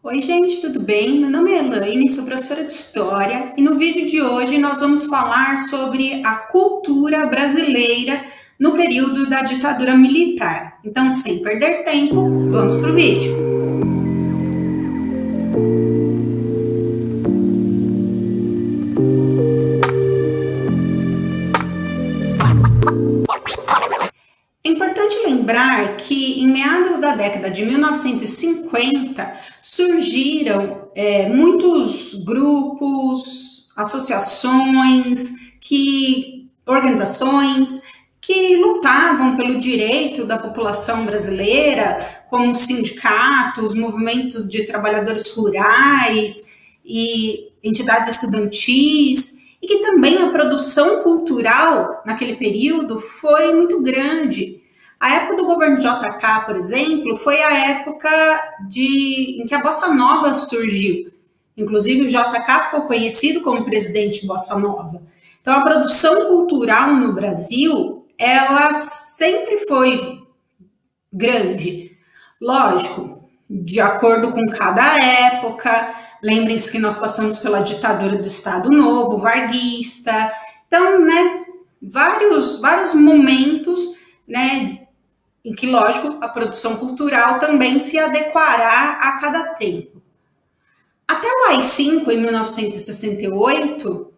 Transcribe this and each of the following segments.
Oi, gente, tudo bem? Meu nome é Elaine, sou professora de História e no vídeo de hoje nós vamos falar sobre a cultura brasileira no período da ditadura militar. Então, sem perder tempo, vamos para o vídeo. É importante lembrar que em meados da década de 1950 surgiram muitos grupos, associações, organizações que lutavam pelo direito da população brasileira, como sindicatos, movimentos de trabalhadores rurais e entidades estudantis, e que também a produção cultural naquele período foi muito grande. A época do governo JK, por exemplo, foi a época em que a Bossa Nova surgiu. Inclusive o JK ficou conhecido como presidente Bossa Nova. Então a produção cultural no Brasil, ela sempre foi grande. Lógico, de acordo com cada época. Lembrem-se que nós passamos pela ditadura do Estado Novo, varguista. Então, vários momentos, em que, lógico, a produção cultural também se adequará a cada tempo. Até o AI-5, em 1968,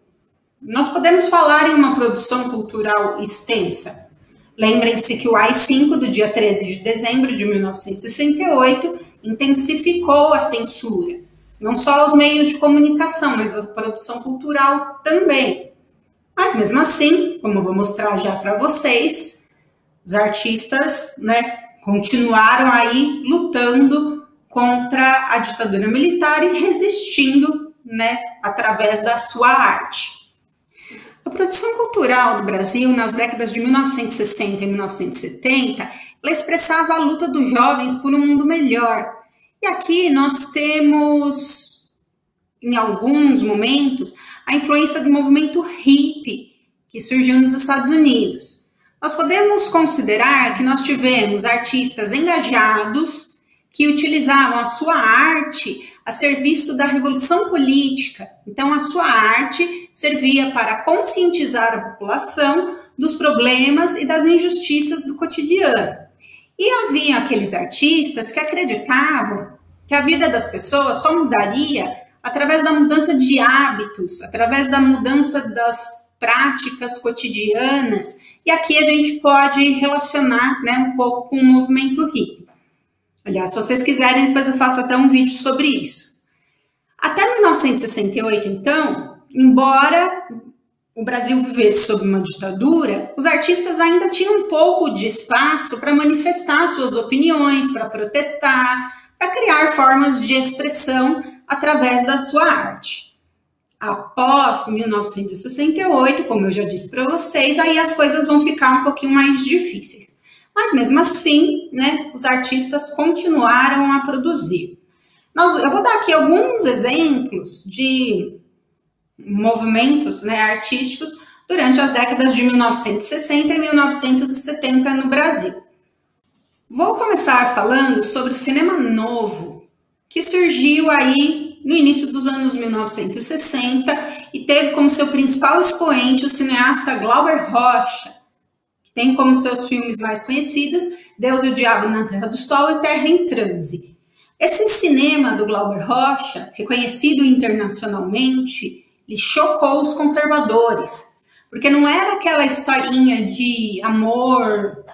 nós podemos falar em uma produção cultural extensa. Lembrem-se que o AI-5, do dia 13 de dezembro de 1968, intensificou a censura. Não só os meios de comunicação, mas a produção cultural também. Mas mesmo assim, como eu vou mostrar já para vocês, os artistas continuaram aí lutando contra a ditadura militar e resistindo através da sua arte. A produção cultural do Brasil, nas décadas de 1960 e 1970, ela expressava a luta dos jovens por um mundo melhor. E aqui nós temos, em alguns momentos, a influência do movimento hippie, que surgiu nos Estados Unidos. Nós podemos considerar que nós tivemos artistas engajados que utilizavam a sua arte a serviço da revolução política. Então, a sua arte servia para conscientizar a população dos problemas e das injustiças do cotidiano. E havia aqueles artistas que acreditavam que a vida das pessoas só mudaria através da mudança de hábitos, através da mudança das práticas cotidianas. E aqui a gente pode relacionar um pouco com o movimento hippie. Aliás, se vocês quiserem, depois eu faço até um vídeo sobre isso. Até 1968, então, embora o Brasil vivesse sob uma ditadura, os artistas ainda tinham um pouco de espaço para manifestar suas opiniões, para protestar, para criar formas de expressão através da sua arte. Após 1968, como eu já disse para vocês, aí as coisas vão ficar um pouquinho mais difíceis. Mas mesmo assim, os artistas continuaram a produzir. Eu vou dar aqui alguns exemplos de movimentos artísticos durante as décadas de 1960 e 1970 no Brasil. Vou começar falando sobre o cinema novo, que surgiu aí no início dos anos 1960 e teve como seu principal expoente o cineasta Glauber Rocha, que tem como seus filmes mais conhecidos Deus e o Diabo na Terra do Sol e Terra em Transe. Esse cinema do Glauber Rocha, reconhecido internacionalmente, ele chocou os conservadores, porque não era aquela historinha de amor,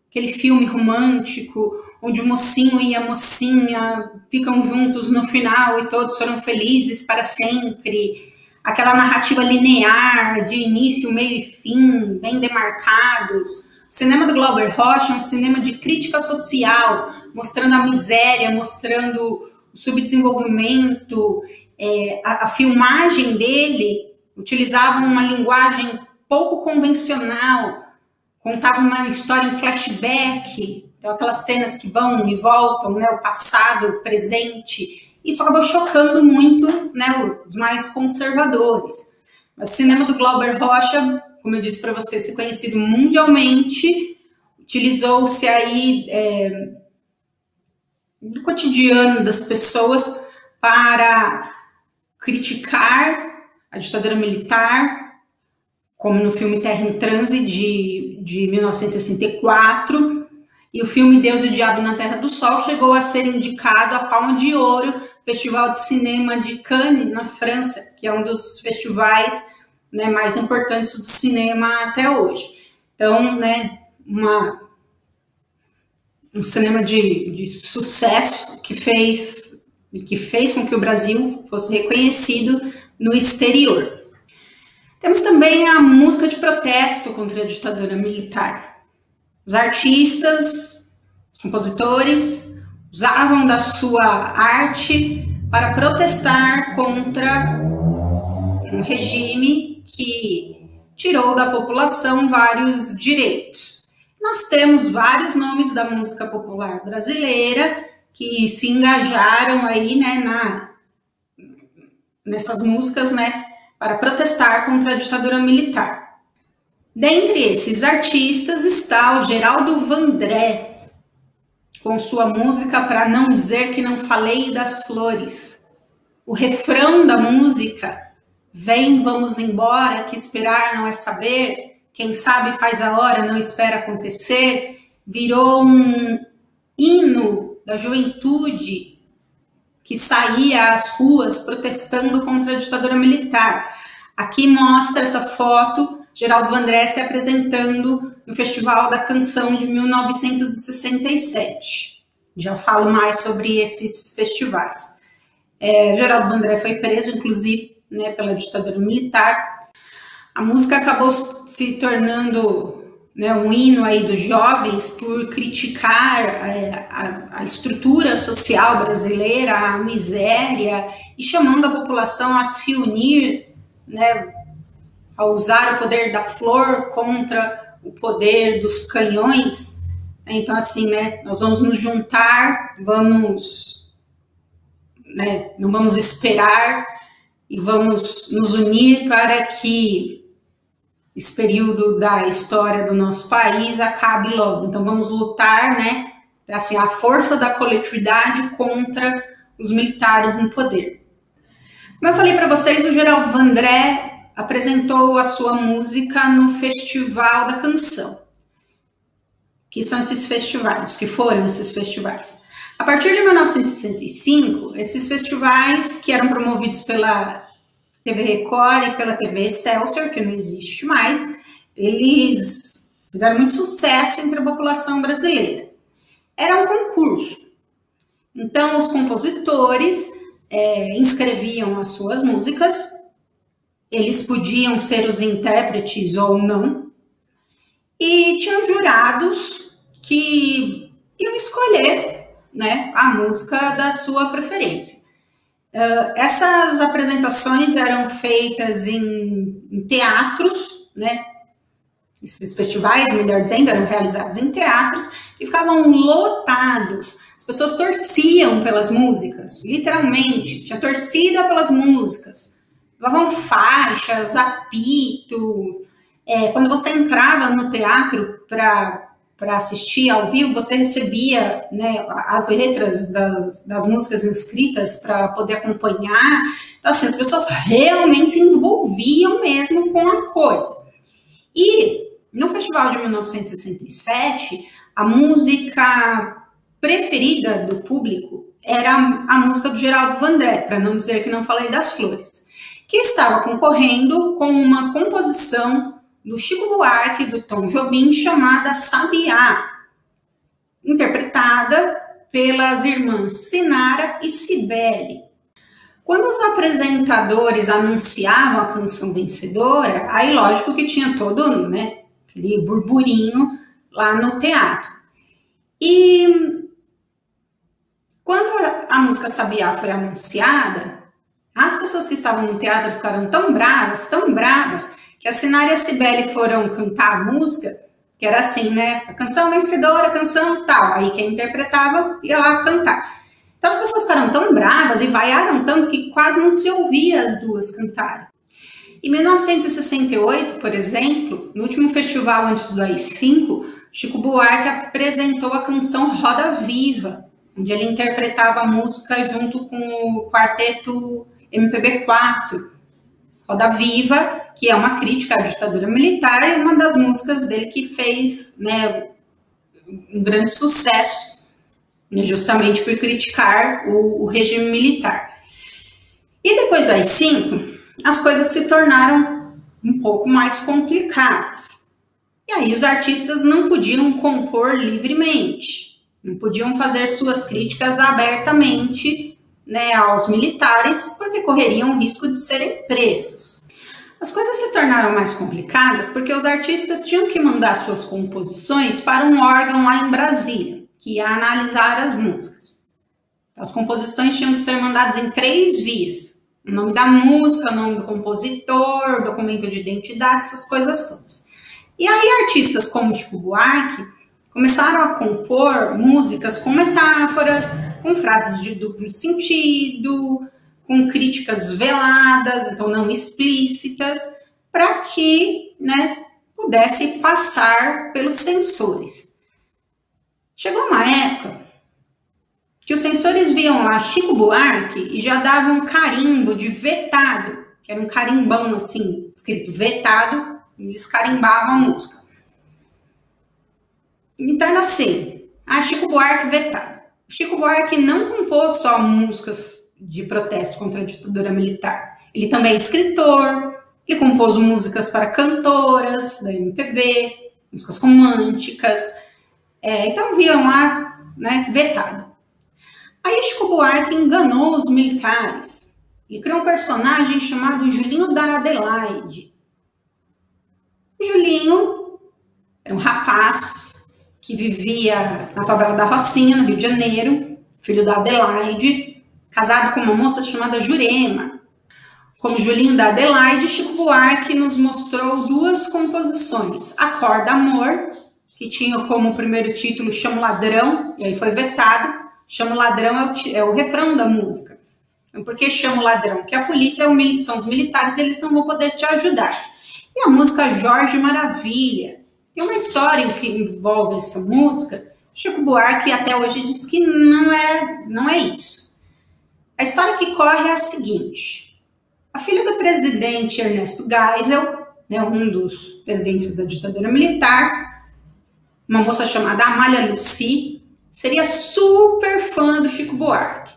aquele filme romântico, onde o mocinho e a mocinha ficam juntos no final e todos foram felizes para sempre. Aquela narrativa linear, de início, meio e fim, bem demarcados. O cinema do Glauber Rocha é um cinema de crítica social, mostrando a miséria, mostrando o subdesenvolvimento. A filmagem dele utilizava uma linguagem pouco convencional, contava uma história em flashback, então aquelas cenas que vão e voltam, o passado, o presente. Isso acabou chocando muito os mais conservadores. O cinema do Glauber Rocha, como eu disse para vocês, é conhecido mundialmente, utilizou-se aí do cotidiano das pessoas para criticar a ditadura militar, como no filme Terra em Transe, de 1964, e o filme Deus e o Diabo na Terra do Sol chegou a ser indicado à Palma de Ouro, Festival de Cinema de Cannes, na França, que é um dos festivais, né, mais importantes do cinema até hoje. Então, né, um cinema de sucesso que fez com que o Brasil fosse reconhecido no exterior. Temos também a música de protesto contra a ditadura militar. Os artistas, os compositores, usavam da sua arte para protestar contra um regime que tirou da população vários direitos. Nós temos vários nomes da música popular brasileira que se engajaram aí, né, nessas músicas, né, para protestar contra a ditadura militar. Dentre esses artistas está o Geraldo Vandré, com sua música Pra Não Dizer Que Não Falei das Flores. O refrão da música, vem, vamos embora, que esperar não é saber, quem sabe faz a hora, não espera acontecer, virou um hino da juventude que saía às ruas protestando contra a ditadura militar. Aqui mostra essa foto, Geraldo Vandré se apresentando no Festival da Canção de 1967. Já falo mais sobre esses festivais. Geraldo Vandré foi preso, inclusive, né, pela ditadura militar. A música acabou se tornando, né, um hino aí dos jovens por criticar a estrutura social brasileira, a miséria, e chamando a população a se unir, né, a usar o poder da flor contra o poder dos canhões. Então, assim, né, nós vamos nos juntar, né, não vamos esperar e vamos nos unir para que esse período da história do nosso país acabe logo. Então vamos lutar, né, assim, a força da coletividade contra os militares no poder. Como eu falei para vocês, o Geraldo Vandré apresentou a sua música no Festival da Canção, que são esses festivais, que foram esses festivais. A partir de 1965, esses festivais, que eram promovidos pela TV Record e pela TV Excelsior, que não existe mais, eles fizeram muito sucesso entre a população brasileira. Era um concurso. Então, os compositores inscreviam as suas músicas, eles podiam ser os intérpretes ou não, e tinham jurados que iam escolher, né, a música da sua preferência. Essas apresentações eram feitas em teatros, né? Esses festivais, melhor dizendo, eram realizados em teatros e ficavam lotados. As pessoas torciam pelas músicas, literalmente, tinha torcida pelas músicas. Levavam faixas, apito. Quando você entrava no teatro para assistir ao vivo, você recebia, né, as letras das músicas inscritas para poder acompanhar. Então, assim, as pessoas realmente se envolviam mesmo com a coisa. E no festival de 1967, a música preferida do público era a música do Geraldo Vandré, para não dizer que não falei das flores, que estava concorrendo com uma composição do Chico Buarque e do Tom Jobim, chamada Sabiá, interpretada pelas irmãs Sinara e Cibele. Quando os apresentadores anunciavam a canção vencedora, aí lógico que tinha todo, né, aquele burburinho lá no teatro. E quando a música Sabiá foi anunciada, as pessoas que estavam no teatro ficaram tão bravas, que a Sinara e a Cibele foram cantar a música, que era assim, né? A canção vencedora, a canção tal. Aí quem interpretava ia lá cantar. Então as pessoas ficaram tão bravas e vaiaram tanto que quase não se ouvia as duas cantarem. Em 1968, por exemplo, no último festival antes do AI-5, Chico Buarque apresentou a canção Roda Viva, onde ele interpretava a música junto com o quarteto MPB4, Roda Viva, que é uma crítica à ditadura militar, e uma das músicas dele que fez, né, um grande sucesso, né, justamente por criticar o regime militar. E depois do AI-5, as coisas se tornaram um pouco mais complicadas. E aí os artistas não podiam compor livremente, não podiam fazer suas críticas abertamente, né, aos militares, porque correriam o risco de serem presos. As coisas se tornaram mais complicadas porque os artistas tinham que mandar suas composições para um órgão lá em Brasília, que ia analisar as músicas. As composições tinham que ser mandadas em 3 vias: o nome da música, o nome do compositor, documento de identidade, essas coisas todas. E aí artistas como Chico Buarque começaram a compor músicas com metáforas, com frases de duplo sentido, com críticas veladas, então não explícitas, para que, né, pudesse passar pelos censores. Chegou uma época que os censores viam lá Chico Buarque e já davam um carimbo de vetado, que era um carimbão assim, escrito vetado, e eles carimbavam a música. Então era assim, Chico Buarque vetado. Chico Buarque não compôs só músicas de protesto contra a ditadura militar. Ele também é escritor, ele compôs músicas para cantoras da MPB, músicas românticas. Então viam lá, né, vetado. Aí Chico Buarque enganou os militares. Ele criou um personagem chamado Julinho da Adelaide. O Julinho era um rapaz que vivia na favela da Rocinha, no Rio de Janeiro, filho da Adelaide, casado com uma moça chamada Jurema. Como Julinho da Adelaide, Chico Buarque nos mostrou 2 composições. Acorda Amor, que tinha como primeiro título Chama o Ladrão, e aí foi vetado. Chama o Ladrão é o refrão da música. Então, por que chama o ladrão? Porque a polícia são os militares e eles não vão poder te ajudar. E a música Jorge Maravilha. Tem uma história que envolve essa música. Chico Buarque até hoje diz que não é isso. A história que corre é a seguinte. A filha do presidente Ernesto Geisel, né, um dos presidentes da ditadura militar, uma moça chamada Amália Lucy, seria super fã do Chico Buarque.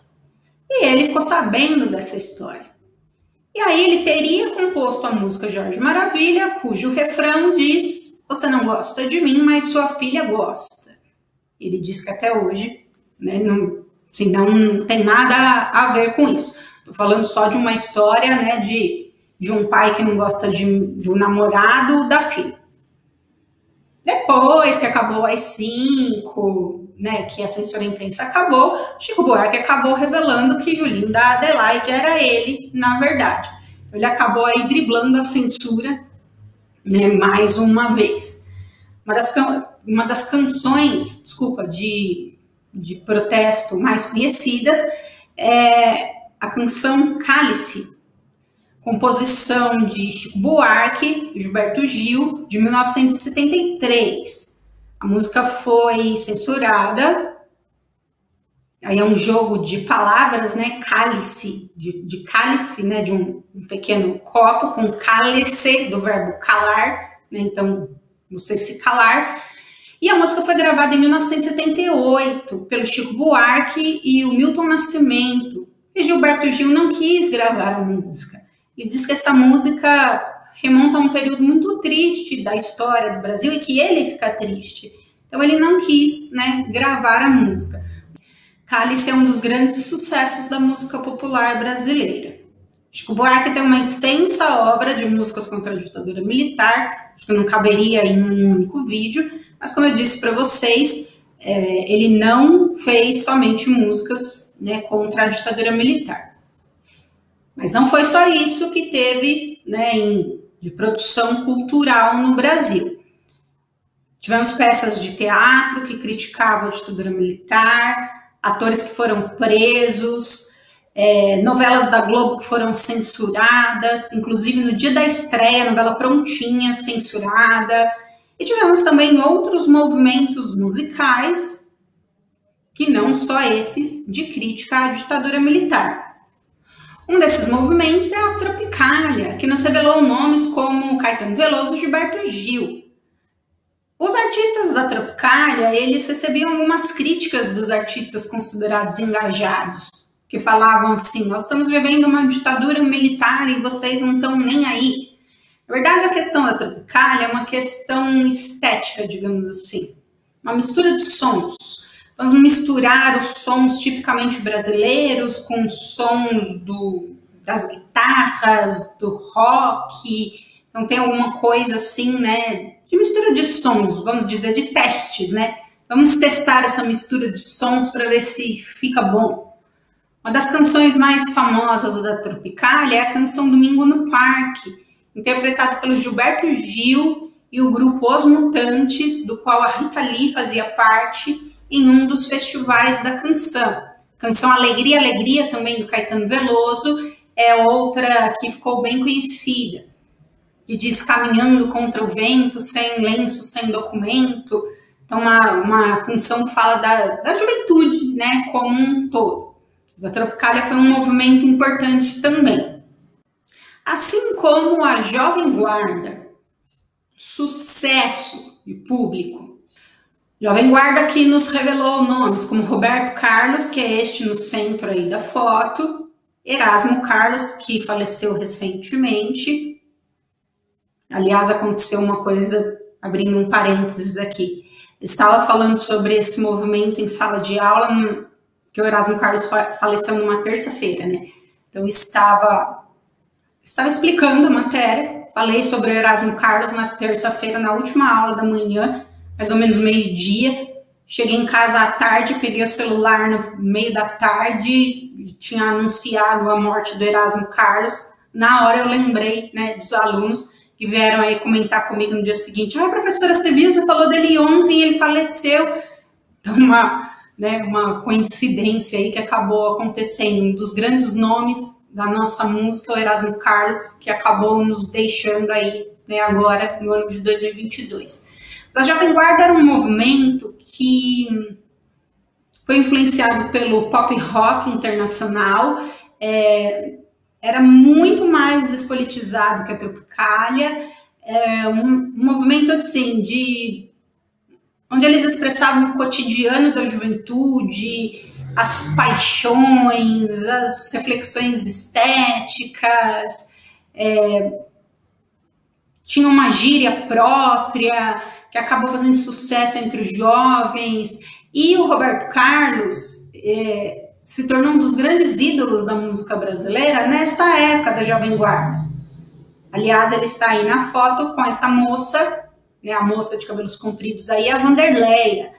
E ele ficou sabendo dessa história. E aí ele teria composto a música Jorge Maravilha, cujo refrão diz: você não gosta de mim, mas sua filha gosta. Ele diz que até hoje, né, não tem nada a ver com isso. Estou falando só de uma história, né, de um pai que não gosta do namorado da filha. Depois que acabou o AI-5, né, que a censura da imprensa acabou, Chico Buarque acabou revelando que Julinho da Adelaide era ele, na verdade. Então, ele acabou aí driblando a censura, né, mais uma vez. Uma das canções, de protesto mais conhecidas é a canção Cálice, composição de Chico Buarque e Gilberto Gil, de 1973. A música foi censurada. Aí é um jogo de palavras, né? Cálice, de cálice, né? De um pequeno copo, com cálice, do verbo calar, né? Então, você se calar. E a música foi gravada em 1978 pelo Chico Buarque e o Milton Nascimento. E Gilberto Gil não quis gravar a música. Ele diz que essa música remonta a um período muito triste da história do Brasil e que ele fica triste. Então ele não quis, né, gravar a música. Cálice é um dos grandes sucessos da música popular brasileira. Chico Buarque tem uma extensa obra de músicas contra a ditadura militar, acho que não caberia em um único vídeo, mas como eu disse para vocês, ele não fez somente músicas, né, contra a ditadura militar. Mas não foi só isso que teve, né, de produção cultural no Brasil. Tivemos peças de teatro que criticavam a ditadura militar, atores que foram presos, novelas da Globo que foram censuradas, inclusive no dia da estreia, a novela Prontinha, censurada. E tivemos também outros movimentos musicais que não só esses de crítica à ditadura militar. Um desses movimentos é a Tropicália, que nos revelou nomes como Caetano Veloso e Gilberto Gil. Os artistas da Tropicália, eles recebiam algumas críticas dos artistas considerados engajados, que falavam assim: nós estamos vivendo uma ditadura militar e vocês não estão nem aí. Na verdade, a questão da Tropicália é uma questão estética, digamos assim. Uma mistura de sons. Vamos misturar os sons tipicamente brasileiros com sons das guitarras, do rock. Então tem alguma coisa assim, né, de mistura de sons, vamos dizer, de testes, né? Vamos testar essa mistura de sons para ver se fica bom. Uma das canções mais famosas da Tropicália é a canção Domingo no Parque, interpretada pelo Gilberto Gil e o grupo Os Mutantes, do qual a Rita Lee fazia parte, em um dos festivais da canção. Canção Alegria, Alegria, também do Caetano Veloso, é outra que ficou bem conhecida, que diz caminhando contra o vento, sem lenço, sem documento. Então, uma canção que fala da juventude, né, como um todo. A Tropicália foi um movimento importante também. Assim como a Jovem Guarda, sucesso de público. Jovem Guarda que nos revelou nomes como Roberto Carlos, que é este no centro aí da foto, Erasmo Carlos, que faleceu recentemente. Aliás, aconteceu uma coisa, abrindo um parênteses aqui. Estava falando sobre esse movimento em sala de aula, que o Erasmo Carlos faleceu numa terça-feira, né? Então, estava explicando a matéria, falei sobre o Erasmo Carlos na terça-feira, na última aula da manhã, mais ou menos meio-dia. Cheguei em casa à tarde, peguei o celular no meio da tarde, tinha anunciado a morte do Erasmo Carlos. Na hora eu lembrei, né, dos alunos que vieram aí comentar comigo no dia seguinte: ah, professora, você viu, você falou dele ontem, ele faleceu. Então, uma coincidência aí que acabou acontecendo. Um dos grandes nomes da nossa música, o Erasmo Carlos, que acabou nos deixando aí, né, agora, no ano de 2022. Mas a Jovem Guarda era um movimento que foi influenciado pelo pop rock internacional, era muito mais despolitizado que a Tropicália, um movimento assim, onde eles expressavam o cotidiano da juventude, as paixões, as reflexões estéticas, tinha uma gíria própria, que acabou fazendo sucesso entre os jovens, e o Roberto Carlos se tornou um dos grandes ídolos da música brasileira nesta época da Jovem Guarda. Aliás, ele está aí na foto com essa moça, né, a moça de cabelos compridos aí, a Vanderleia.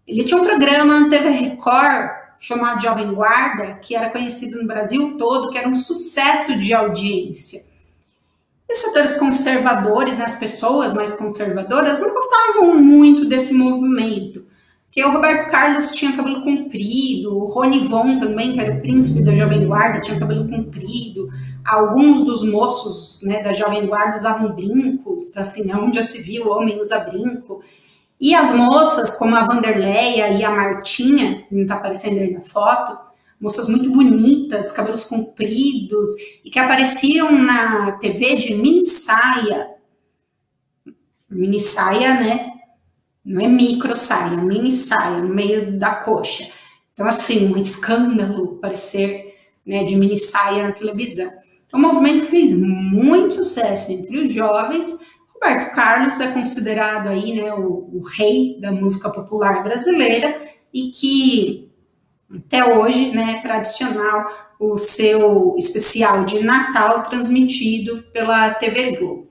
Ele tinha um programa na TV Record chamado Jovem Guarda, que era conhecido no Brasil todo, que era um sucesso de audiência. E os setores conservadores, né, as pessoas mais conservadoras, não gostavam muito desse movimento. Porque o Roberto Carlos tinha cabelo comprido, o Rony Von também, que era o príncipe da Jovem Guarda, tinha cabelo comprido. Alguns dos moços, né, da Jovem Guarda usavam brincos, assim, onde já se viu, o homem usa brinco. E as moças, como a Vanderleia e a Martinha, que não está aparecendo aí na foto, moças muito bonitas, cabelos compridos, e que apareciam na TV de mini saia. Mini saia, né? Não é micro saia, mini saia, no meio da coxa. Então, assim, um escândalo aparecer, né, de mini saia na televisão. Então, o movimento fez muito sucesso entre os jovens. Roberto Carlos é considerado aí, né, o rei da música popular brasileira, e que até hoje, né, é tradicional o seu especial de Natal transmitido pela TV Globo.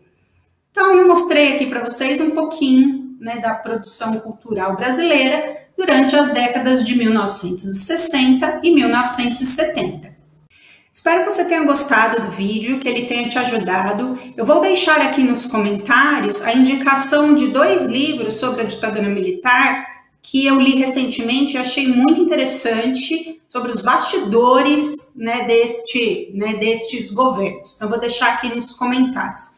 Então, eu mostrei aqui para vocês um pouquinho, né, da produção cultural brasileira durante as décadas de 1960 e 1970. Espero que você tenha gostado do vídeo, que ele tenha te ajudado. Eu vou deixar aqui nos comentários a indicação de 2 livros sobre a ditadura militar que eu li recentemente e achei muito interessante, sobre os bastidores, né, destes governos. Então, vou deixar aqui nos comentários.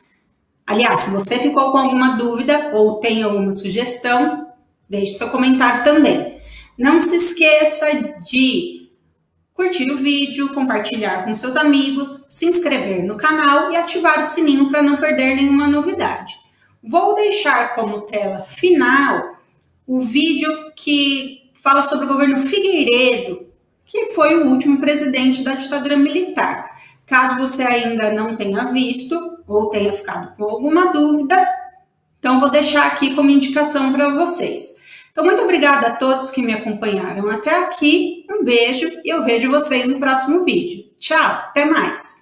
Aliás, se você ficou com alguma dúvida ou tem alguma sugestão, deixe seu comentário também. Não se esqueça de curtir o vídeo, compartilhar com seus amigos, se inscrever no canal e ativar o sininho para não perder nenhuma novidade. Vou deixar como tela final o vídeo que fala sobre o governo Figueiredo, que foi o último presidente da ditadura militar. Caso você ainda não tenha visto ou tenha ficado com alguma dúvida, então vou deixar aqui como indicação para vocês. Então, muito obrigada a todos que me acompanharam até aqui. Um beijo e eu vejo vocês no próximo vídeo. Tchau, até mais!